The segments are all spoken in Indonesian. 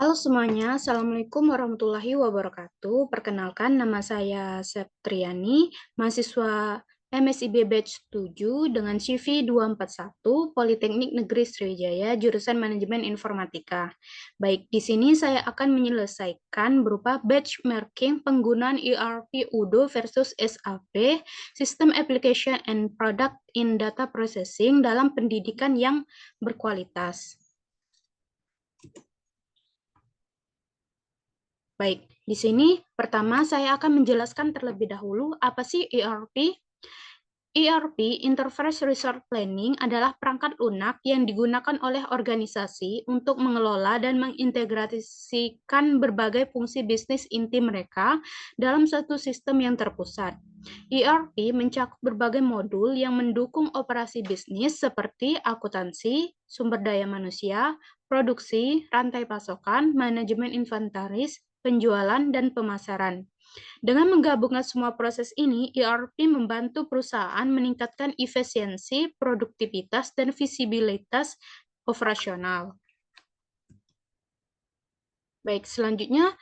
Halo semuanya, Assalamualaikum warahmatullahi wabarakatuh. Perkenalkan, nama saya Septriani, mahasiswa MSIB Batch 7 dengan CV 241, Politeknik Negeri Sriwijaya, jurusan Manajemen Informatika. Baik, di sini saya akan menyelesaikan berupa benchmarking penggunaan ERP UDO versus SAP, System Application and Product in Data Processing dalam pendidikan yang berkualitas. Baik, di sini pertama saya akan menjelaskan terlebih dahulu apa sih ERP. ERP, Enterprise Resource Planning, adalah perangkat lunak yang digunakan oleh organisasi untuk mengelola dan mengintegrasikan berbagai fungsi bisnis inti mereka dalam satu sistem yang terpusat. ERP mencakup berbagai modul yang mendukung operasi bisnis seperti akuntansi, sumber daya manusia, produksi, rantai pasokan, manajemen inventaris, penjualan, dan pemasaran. Dengan menggabungkan semua proses ini, ERP membantu perusahaan meningkatkan efisiensi, produktivitas, dan visibilitas operasional. Baik, selanjutnya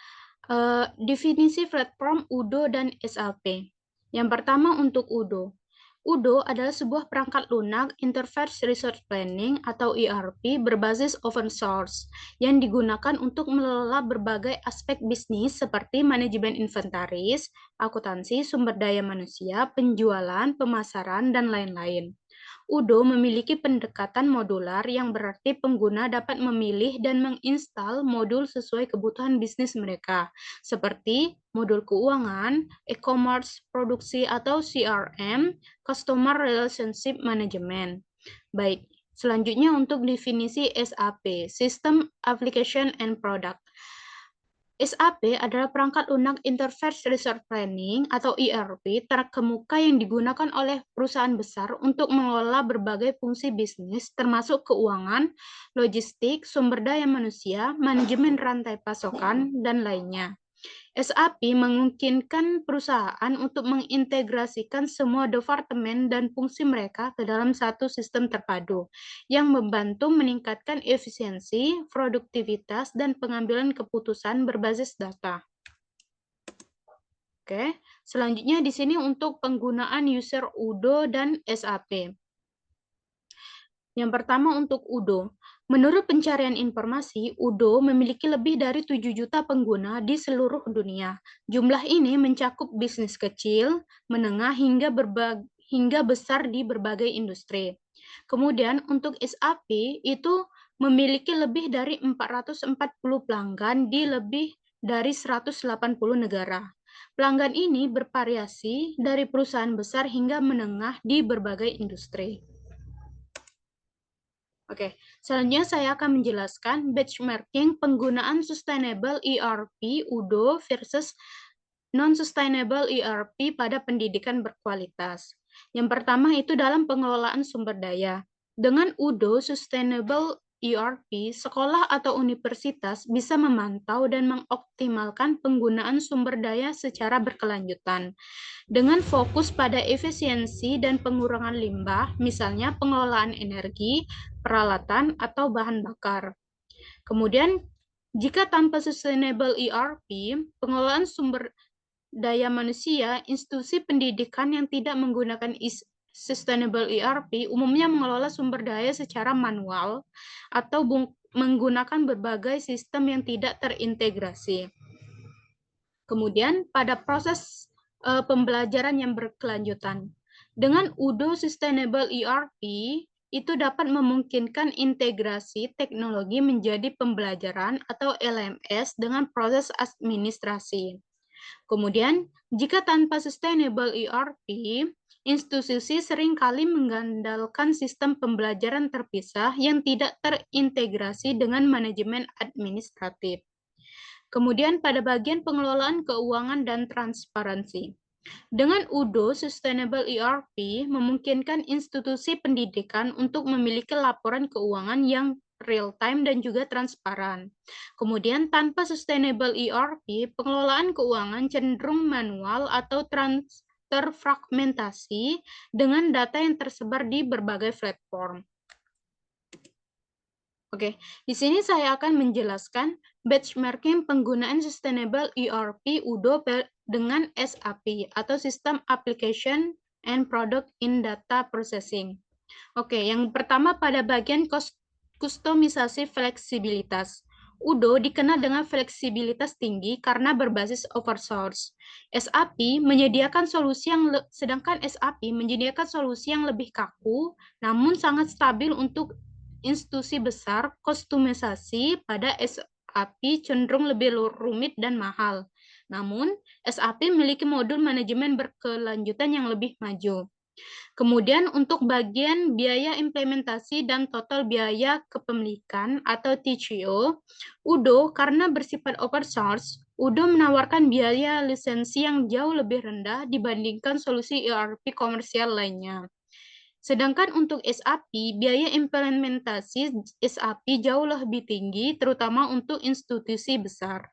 definisi platform UDO dan SAP. Yang pertama untuk UDO. UDO adalah sebuah perangkat lunak Interface Resource Planning atau ERP berbasis open source yang digunakan untuk mengelola berbagai aspek bisnis seperti manajemen inventaris, akuntansi, sumber daya manusia, penjualan, pemasaran, dan lain-lain. UDO memiliki pendekatan modular yang berarti pengguna dapat memilih dan menginstal modul sesuai kebutuhan bisnis mereka, seperti modul keuangan, e-commerce, produksi atau CRM, Customer Relationship Management. Baik, selanjutnya untuk definisi SAP, System Application and Product. SAP adalah perangkat lunak Interface Resource Planning atau ERP terkemuka yang digunakan oleh perusahaan besar untuk mengelola berbagai fungsi bisnis termasuk keuangan, logistik, sumber daya manusia, manajemen rantai pasokan, dan lainnya. SAP memungkinkan perusahaan untuk mengintegrasikan semua departemen dan fungsi mereka ke dalam satu sistem terpadu yang membantu meningkatkan efisiensi, produktivitas, dan pengambilan keputusan berbasis data. Oke, selanjutnya di sini untuk penggunaan user UDO dan SAP. Yang pertama untuk UDO. Menurut pencarian informasi, UDO memiliki lebih dari 7 juta pengguna di seluruh dunia. Jumlah ini mencakup bisnis kecil, menengah, hingga besar di berbagai industri. Kemudian untuk SAP itu memiliki lebih dari 440 pelanggan di lebih dari 180 negara. Pelanggan ini bervariasi dari perusahaan besar hingga menengah di berbagai industri. Oke, selanjutnya saya akan menjelaskan benchmarking penggunaan Sustainable ERP UDO versus Non-Sustainable ERP pada pendidikan berkualitas. Yang pertama itu dalam pengelolaan sumber daya. Dengan UDO Sustainable ERP, sekolah atau universitas bisa memantau dan mengoptimalkan penggunaan sumber daya secara berkelanjutan dengan fokus pada efisiensi dan pengurangan limbah, misalnya pengelolaan energi, peralatan, atau bahan bakar. Kemudian, jika tanpa Sustainable ERP, pengelolaan sumber daya manusia, institusi pendidikan yang tidak menggunakan Sustainable ERP umumnya mengelola sumber daya secara manual atau menggunakan berbagai sistem yang tidak terintegrasi. Kemudian, pada proses pembelajaran yang berkelanjutan. Dengan UDO Sustainable ERP, itu dapat memungkinkan integrasi teknologi menjadi pembelajaran atau LMS dengan proses administrasi. Kemudian, jika tanpa Sustainable ERP, institusi seringkali mengandalkan sistem pembelajaran terpisah yang tidak terintegrasi dengan manajemen administratif. Kemudian pada bagian pengelolaan keuangan dan transparansi. Dengan UDO, Sustainable ERP memungkinkan institusi pendidikan untuk memiliki laporan keuangan yang real-time dan juga transparan. Kemudian tanpa Sustainable ERP, pengelolaan keuangan cenderung manual atau terfragmentasi dengan data yang tersebar di berbagai platform. Oke, di sini saya akan menjelaskan benchmarking penggunaan Sustainable ERP UDO dengan SAP atau System Application and Product in Data Processing. Oke, yang pertama pada bagian kustomisasi fleksibilitas. UDO dikenal dengan fleksibilitas tinggi karena berbasis open source. Sedangkan SAP menyediakan solusi yang lebih kaku, namun sangat stabil untuk institusi besar. Kustomisasi pada SAP cenderung lebih rumit dan mahal. Namun, SAP memiliki modul manajemen berkelanjutan yang lebih maju. Kemudian untuk bagian biaya implementasi dan total biaya kepemilikan atau TCO, UDO karena bersifat open source, UDO menawarkan biaya lisensi yang jauh lebih rendah dibandingkan solusi ERP komersial lainnya. Sedangkan untuk SAP, biaya implementasi SAP jauh lebih tinggi, terutama untuk institusi besar.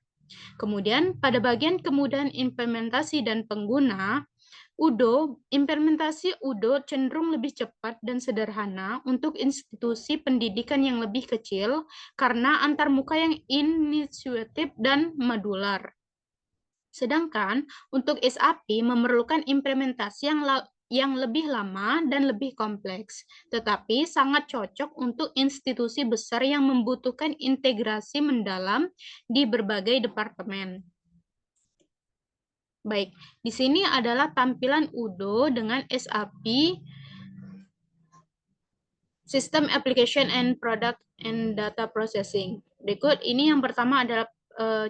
Kemudian, pada bagian kemudahan implementasi dan pengguna, implementasi UDO cenderung lebih cepat dan sederhana untuk institusi pendidikan yang lebih kecil karena antarmuka yang inisiatif dan modular. Sedangkan untuk SAP memerlukan implementasi yang lebih lama dan lebih kompleks, tetapi sangat cocok untuk institusi besar yang membutuhkan integrasi mendalam di berbagai departemen. Baik, di sini adalah tampilan UDO dengan SAP, System Application and Product and Data Processing. Berikut ini yang pertama adalah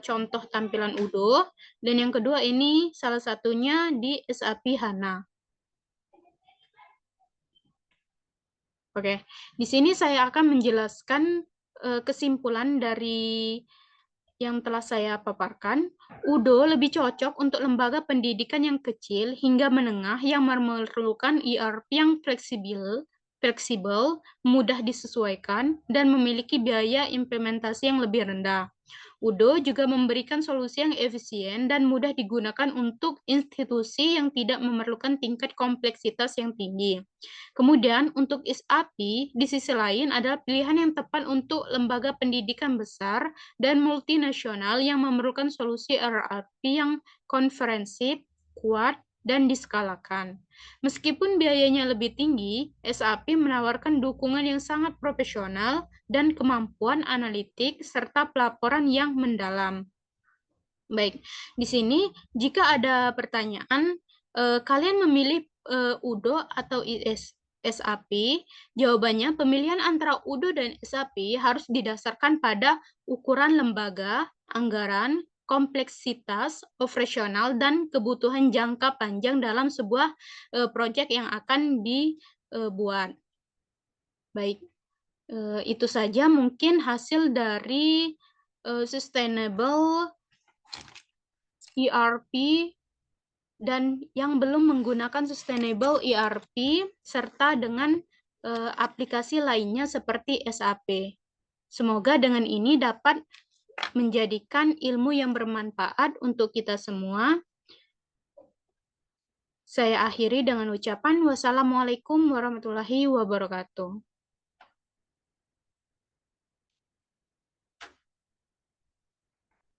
contoh tampilan UDO, dan yang kedua ini salah satunya di SAP HANA. Oke, di sini saya akan menjelaskan kesimpulan dari yang telah saya paparkan. UDO lebih cocok untuk lembaga pendidikan yang kecil hingga menengah yang memerlukan ERP yang fleksibel, mudah disesuaikan, dan memiliki biaya implementasi yang lebih rendah. UDO juga memberikan solusi yang efisien dan mudah digunakan untuk institusi yang tidak memerlukan tingkat kompleksitas yang tinggi. Kemudian untuk SAP di sisi lain adalah pilihan yang tepat untuk lembaga pendidikan besar dan multinasional yang memerlukan solusi ERP yang konferensif, kuat, dan diskalakan. Meskipun biayanya lebih tinggi, SAP menawarkan dukungan yang sangat profesional dan kemampuan analitik serta pelaporan yang mendalam. Baik, di sini jika ada pertanyaan, kalian memilih UDO atau SAP? Jawabannya, pemilihan antara UDO dan SAP harus didasarkan pada ukuran lembaga, anggaran, kompleksitas, operasional, dan kebutuhan jangka panjang dalam sebuah proyek yang akan dibuat. Baik, itu saja mungkin hasil dari Sustainable ERP dan yang belum menggunakan Sustainable ERP serta dengan aplikasi lainnya seperti SAP. Semoga dengan ini dapat menjadikan ilmu yang bermanfaat untuk kita semua. Saya akhiri dengan ucapan wassalamualaikum warahmatullahi wabarakatuh.